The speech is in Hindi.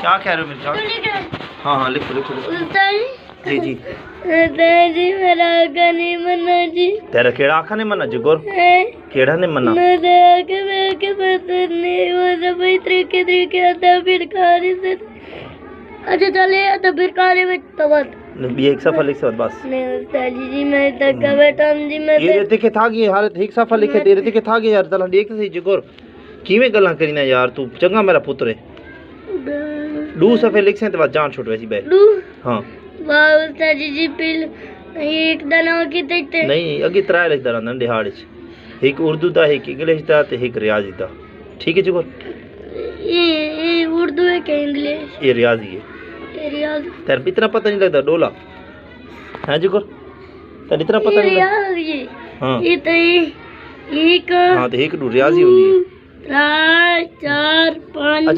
क्या कह रहे हो मेरे साथ? हाँ हाँ लिखो लिखो जी जी। जी मेरा आका नहीं मना जी। तेरा केड़ा आखा ने मना जगोर? केड़ा ने मना? मेरे आके मैं के पसंद नहीं वो सब तरीके तरीके आता फिर खाने से। अच्छा चले तो फिर खाने में तो बात ये एक सफा लिख से बस नहीं उस्ताद जी मैं तक का बैठा हम जी मैं ये रहते के था कि हाल एक सफा लिखे दे रहते के था कि यार तला देख सही जगोर किवें गल्ला करीना यार तू चंगा मेरा पुत्र है। दो सफे लिख से तो जान छुट वैसी बे। हां वाह उस्ताद जी पिल एक दाना की ते नहीं अगे त्रा लिख दरा नंडे हाड़ च एक उर्दू दा एक इंग्लिश दा ते एक रियाजी दा ठीक है जगोर? ये उर्दू है क्या इंग्लिश? ये रियाजी है। ये रियाज तेरे इतना पता नहीं लगता डोला है जगोर? तेरे इतना पता नहीं लगता? हां ये तो एक हां तो एक रियाजी होती है 3 4 5